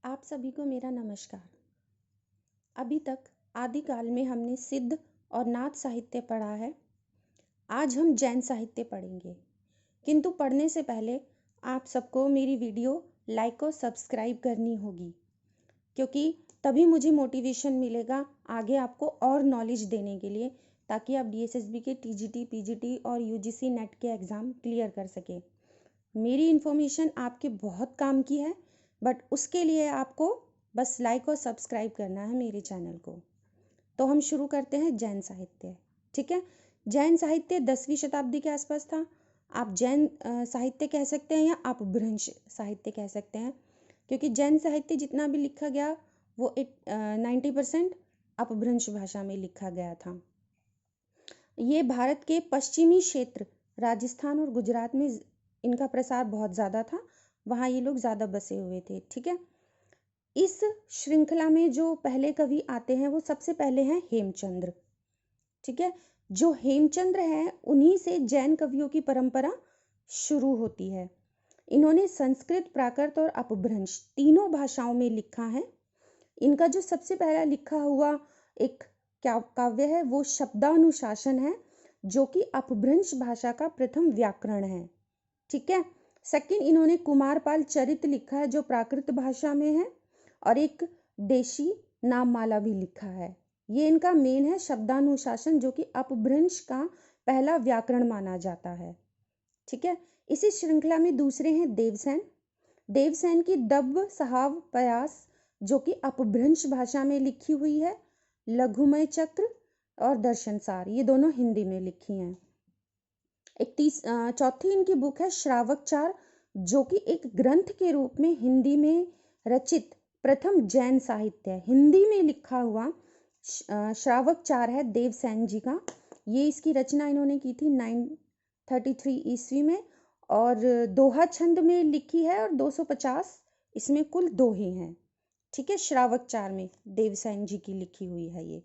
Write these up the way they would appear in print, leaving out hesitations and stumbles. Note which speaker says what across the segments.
Speaker 1: आप सभी को मेरा नमस्कार। अभी तक आदिकाल में हमने सिद्ध और नाथ साहित्य पढ़ा है। आज हम जैन साहित्य पढ़ेंगे, किंतु पढ़ने से पहले आप सबको मेरी वीडियो लाइक और सब्सक्राइब करनी होगी, क्योंकि तभी मुझे मोटिवेशन मिलेगा आगे आपको और नॉलेज देने के लिए, ताकि आप DSSB के TGT, PGT और UGC नेट के एग्ज़ाम क्लियर कर सकें। मेरी इन्फॉर्मेशन आपके बहुत काम की है, बट उसके लिए आपको बस लाइक और सब्सक्राइब करना है मेरे चैनल को। तो हम शुरू करते हैं जैन साहित्य। ठीक है, जैन साहित्य 10वीं शताब्दी के आसपास था। आप जैन साहित्य कह सकते हैं या अपभ्रंश साहित्य कह सकते हैं, क्योंकि जैन साहित्य जितना भी लिखा गया वो 90% अपभ्रंश भाषा में लिखा गया था। ये भारत के पश्चिमी क्षेत्र राजस्थान और गुजरात में इनका प्रसार बहुत ज़्यादा था, वहाँ ये लोग ज़्यादा बसे हुए थे। ठीक है, इस श्रृंखला में जो पहले कवि आते हैं वो सबसे पहले हैं हेमचंद्र। ठीक है, जो हेमचंद्र हैं उन्हीं से जैन कवियों की परंपरा शुरू होती है। इन्होंने संस्कृत, प्राकृत और अपभ्रंश तीनों भाषाओं में लिखा है। इनका जो सबसे पहला लिखा हुआ एक काव्य है वो शब्दानुशासन है, जो कि अपभ्रंश भाषा का प्रथम व्याकरण है। ठीक है, सेकंड इन्होंने कुमारपाल चरित लिखा है जो प्राकृत भाषा में है, और एक देशी नाममाला भी लिखा है। ये इनका मेन है शब्दानुशासन, जो कि अपभ्रंश का पहला व्याकरण माना जाता है। ठीक है, इसी श्रृंखला में दूसरे हैं देवसेन। देवसेन की दब्ब सहाव प्रयास, जो कि अपभ्रंश भाषा में लिखी हुई है। लघुमय चक्र और दर्शनसार, ये दोनों हिंदी में लिखी हैं। चौथी इनकी बुक है श्रावकचार, जो कि एक ग्रंथ के रूप में हिंदी में रचित प्रथम जैन साहित्य है। हिंदी में लिखा हुआ श्रावकचार है देवसेन जी का। ये इसकी रचना इन्होंने की थी 933 ईस्वी में, और दोहा छंद में लिखी है, और 250 इसमें कुल दोहे हैं। ठीक है, श्रावकचार में देवसेन जी की लिखी हुई है ये।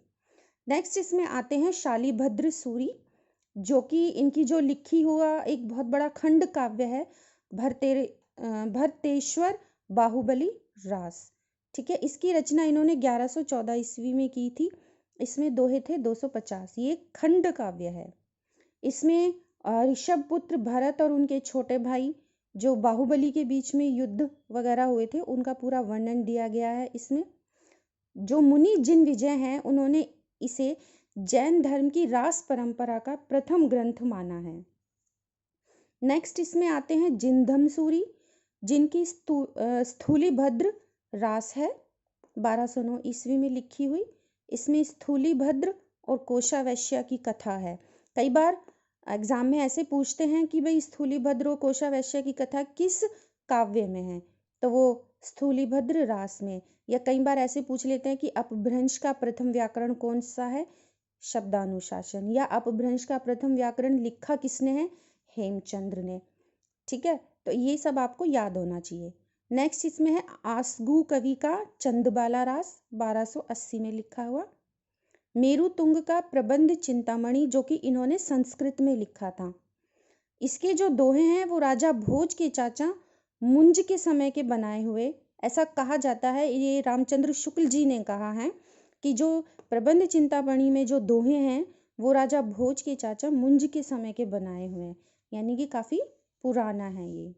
Speaker 1: नेक्स्ट इसमें आते हैं शालिभद्र सूरी, जो कि इनकी जो लिखी हुआ एक बहुत बड़ा खंड काव्य है भरतेश्वर बाहुबली रास। ठीक है, इसकी रचना इन्होंने 1114 ईस्वी में की थी। इसमें दोहे थे 250। ये खंड काव्य है। इसमें ऋषभ पुत्र भरत और उनके छोटे भाई जो बाहुबली के बीच में युद्ध वगैरह हुए थे उनका पूरा वर्णन दिया गया है। इसमें जो मुनि जिन विजय हैं उन्होंने इसे जैन धर्म की रास परंपरा का प्रथम ग्रंथ माना है। नेक्स्ट इसमें आते हैं जिनधम सूरी, जिनकी स्थूलीभद्र रास है 1209 ईस्वी में लिखी हुई। इसमें स्थूलीभद्र और कोशावैश्य की कथा है। कई बार एग्जाम में ऐसे पूछते हैं कि भाई स्थूलीभद्र और कोशावैश्य की कथा किस काव्य में है, तो वो स्थूलीभद्र रास में। या कई बार ऐसे पूछ लेते हैं कि अपभ्रंश का प्रथम व्याकरण कौन सा है, शब्दानुशासन। या अपभ्रंश का प्रथम व्याकरण लिखा किसने है, हेमचंद्र ने। ठीक है, तो ये सब आपको याद होना चाहिए। नेक्स्ट इसमें है आसगु कवि का चंदबाला रास 1280 में लिखा हुआ। मेरु तुंग का प्रबंध चिंतामणि, जो कि इन्होंने संस्कृत में लिखा था। इसके जो दोहे हैं वो राजा भोज के चाचा मुंज के समय के बनाए हुए, ऐसा कहा जाता है, ये रामचंद्र शुक्ल जी ने कहा है कि जो प्रबंध चिंतामणि में जो दोहे हैं वो राजा भोज के चाचा मुंज के समय के बनाए हुए हैं, यानी कि काफी पुराना है ये।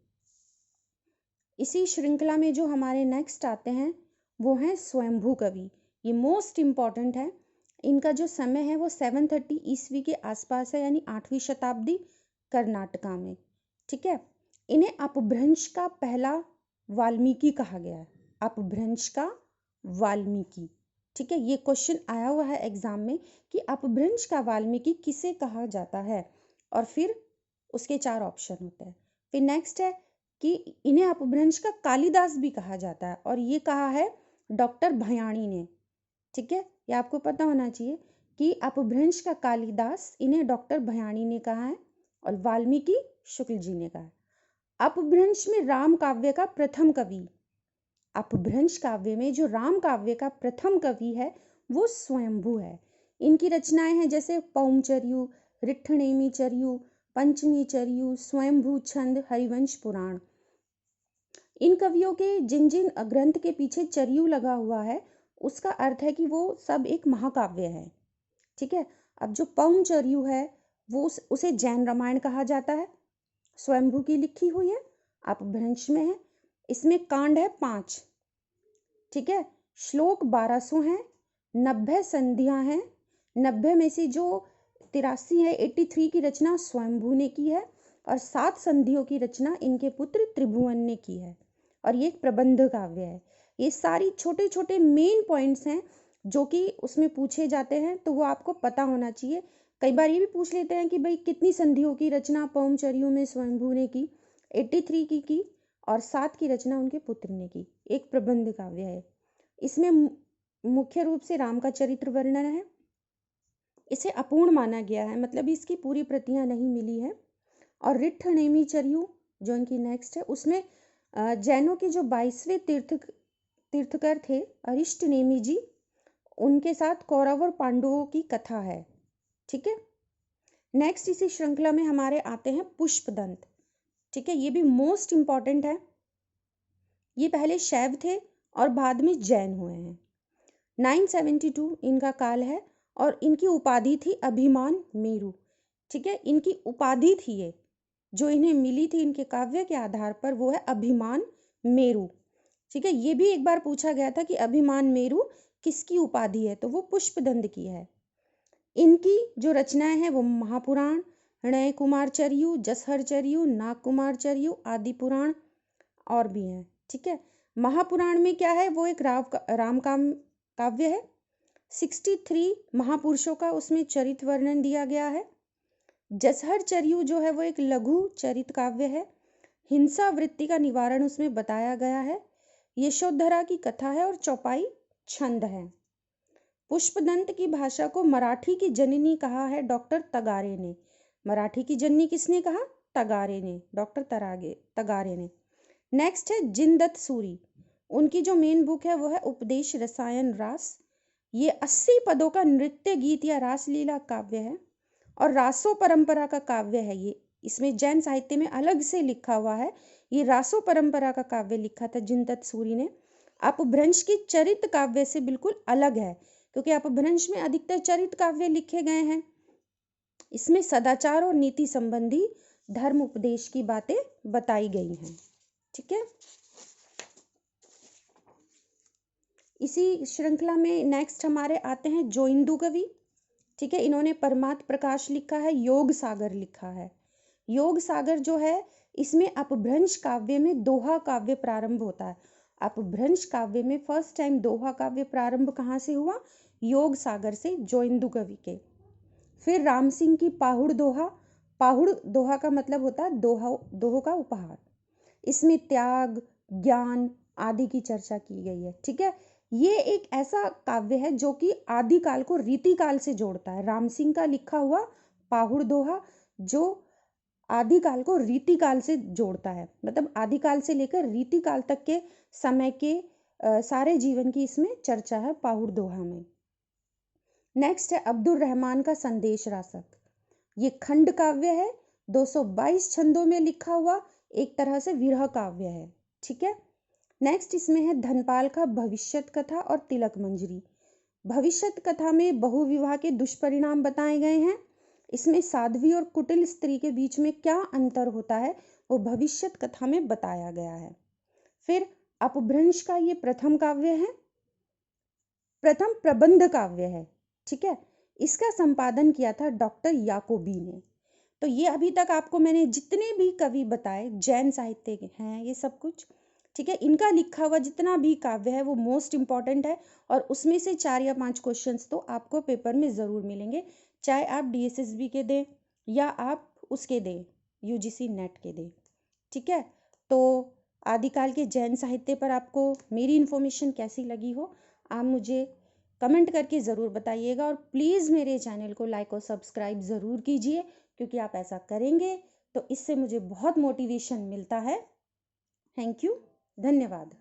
Speaker 1: इसी श्रृंखला में जो हमारे नेक्स्ट आते हैं वो हैं स्वयंभू कवि। ये मोस्ट इम्पॉर्टेंट है। इनका जो समय है वो 730 ईस्वी के आसपास है, यानी 8वीं शताब्दी, कर्नाटका में। ठीक है, इन्हें अपभ्रंश का पहला वाल्मीकि कहा गया है। अपभ्रंश का वाल्मीकि। ठीक है, ये क्वेश्चन आया हुआ है एग्जाम में कि अपभ्रंश का वाल्मीकि किसे कहा जाता है, और फिर उसके 4 ऑप्शन होते हैं। फिर नेक्स्ट है कि इन्हें अपभ्रंश का कालिदास भी कहा जाता है, और ये कहा है डॉक्टर भयाणी ने। ठीक है, ये आपको पता होना चाहिए कि अपभ्रंश का कालिदास इन्हें डॉक्टर भयाणी ने कहा है, और वाल्मीकि शुक्ल जी ने कहा है। अपभ्रंश में राम काव्य का प्रथम कवि, अपभ्रंश काव्य में जो राम काव्य का प्रथम कवि है वो स्वयंभू है। इनकी रचनाएं हैं जैसे पौमचर्यु, रिठ्ठनेमी चर्यु, पंचमी चर्यु, स्वयंभू छंद, हरिवंश पुराण। इन कवियों के जिन जिन ग्रंथ के पीछे चरयू लगा हुआ है उसका अर्थ है कि वो सब एक महाकाव्य है। ठीक है। अब जो पौम चरयू है वो उसे जैन रामायण कहा जाता है, स्वयंभू की लिखी हुई है, अपभ्रंश में है। इसमें कांड है 5। ठीक है। श्लोक 1200 हैं, 90 संधियां हैं। 90 में से जो 83 है, 83 की रचना स्वयंभू ने की है और 7 संधियों की रचना इनके पुत्र त्रिभुवन ने की है और ये एक प्रबंध काव्य है। ये सारी छोटे छोटे मेन पॉइंट्स हैं जो कि उसमें पूछे जाते हैं, तो वो आपको पता होना चाहिए। कई बार ये भी पूछ लेते हैं कि भाई कितनी संधियों की रचना पौमचर्यू में स्वयंभू ने की, 83 की और 7 की रचना उनके पुत्र ने की। एक प्रबंध काव्य है। इसमें मुख्य रूप से राम का चरित्र वर्णन है। इसे अपूर्ण माना गया है, मतलब इसकी पूरी प्रतियां नहीं मिली है। और रिट्ठ नेमी चरयू जो इनकी नेक्स्ट है, उसमें जैनों के जो 22वें तीर्थकर थे अरिष्ट नेमी जी, उनके साथ कौरव और पांडवों की कथा है। ठीक है। नेक्स्ट इसी श्रृंखला में हमारे आते हैं पुष्पदंत। ठीक है। ये भी मोस्ट इंपॉर्टेंट है। ये पहले शैव थे और बाद में जैन हुए हैं। 972 इनका काल है और इनकी उपाधि थी अभिमान मेरु। ठीक है। इनकी उपाधि थी ये जो इन्हें मिली थी इनके काव्य के आधार पर, वो है अभिमान मेरु। ठीक है। ये भी एक बार पूछा गया था कि अभिमान मेरु किसकी उपाधि है, तो वो पुष्पदंत की है। इनकी जो रचनाएं हैं वो महापुराण, णय कुमार चरयू, जसहर चरयू, नाग कुमार चरयू, आदि पुराण और भी हैं। ठीक है। महापुराण में क्या है, वो एक राम काव्य है। 63 महापुरुषों का उसमें चरित्र वर्णन दिया गया है। जसहर चरयू जो है वो एक लघु चरित काव्य है। हिंसा वृत्ति का निवारण उसमें बताया गया है। यशोधरा की कथा है और चौपाई छंद है। पुष्पदंत की भाषा को मराठी की जननी कहा है डॉक्टर तगारे ने। मराठी की जननी किसने कहा? तगारे ने, डॉक्टर तगारे ने। नेक्स्ट है जिनदत्त सूरी। उनकी जो मेन बुक है वो है उपदेश रसायन रास। ये 80 पदों का नृत्य गीत या रासलीला काव्य है और रासो परंपरा का काव्य है ये। इसमें जैन साहित्य में अलग से लिखा हुआ है। ये रासो परंपरा का काव्य लिखा था जिनदत्त सूरी ने। अपभ्रंश की चरित काव्य से बिल्कुल अलग है क्योंकि अपभ्रंश में अधिकतर चरित काव्य लिखे गए हैं। इसमें सदाचार और नीति संबंधी धर्म उपदेश की बातें बताई गई हैं। ठीक है। इसी श्रृंखला में नेक्स्ट हमारे आते हैं जोइंदू कवि। ठीक है। इन्होंने परमात्म प्रकाश लिखा है, योग सागर लिखा है। योग सागर जो है इसमें अपभ्रंश काव्य में दोहा काव्य प्रारंभ होता है। अपभ्रंश काव्य में फर्स्ट टाइम दोहा काव्य प्रारंभ कहाँ से हुआ? योग सागर से, जोइंदू कवि के। फिर राम सिंह की पाहुड़ दोहा। पाहुड़ दोहा का मतलब होता है दोहों का उपहार। इसमें त्याग, ज्ञान आदि की चर्चा की गई है। ठीक है। ये एक ऐसा काव्य है जो कि आदिकाल को रीतिकाल से जोड़ता है। राम सिंह का लिखा हुआ पाहुड़ दोहा जो आदिकाल को रीतिकाल से जोड़ता है, मतलब आदिकाल से लेकर रीतिकाल तक के समय के सारे जीवन की इसमें चर्चा है पाहुड़ दोहा में। नेक्स्ट है अब्दुल रहमान का संदेश रासक। ये खंड काव्य है, 222 छंदों में लिखा हुआ एक तरह से विरह काव्य है। ठीक है। नेक्स्ट इसमें है धनपाल का भविष्यत कथा और तिलक मंजरी। भविष्यत कथा में बहुविवाह के दुष्परिणाम बताए गए हैं। इसमें साध्वी और कुटिल स्त्री के बीच में क्या अंतर होता है वो भविष्यत कथा में बताया गया है। फिर अपभ्रंश का ये प्रथम काव्य है, प्रथम प्रबंध काव्य है। ठीक है। इसका संपादन किया था डॉक्टर याकोबी ने। तो ये अभी तक आपको मैंने जितने भी कवि बताए जैन साहित्य के हैं ये सब कुछ। ठीक है। इनका लिखा हुआ जितना भी काव्य है वो मोस्ट इंपॉर्टेंट है और उसमें से 4 या 5 क्वेश्चंस तो आपको पेपर में ज़रूर मिलेंगे, चाहे आप DSSB के दें या आप उसके दें UGC नेट के दें। ठीक है। तो आदिकाल के जैन साहित्य पर आपको मेरी इन्फॉर्मेशन कैसी लगी हो आप मुझे कमेंट करके ज़रूर बताइएगा और प्लीज़ मेरे चैनल को लाइक और सब्सक्राइब ज़रूर कीजिए क्योंकि आप ऐसा करेंगे तो इससे मुझे बहुत मोटिवेशन मिलता है। Thank you. धन्यवाद।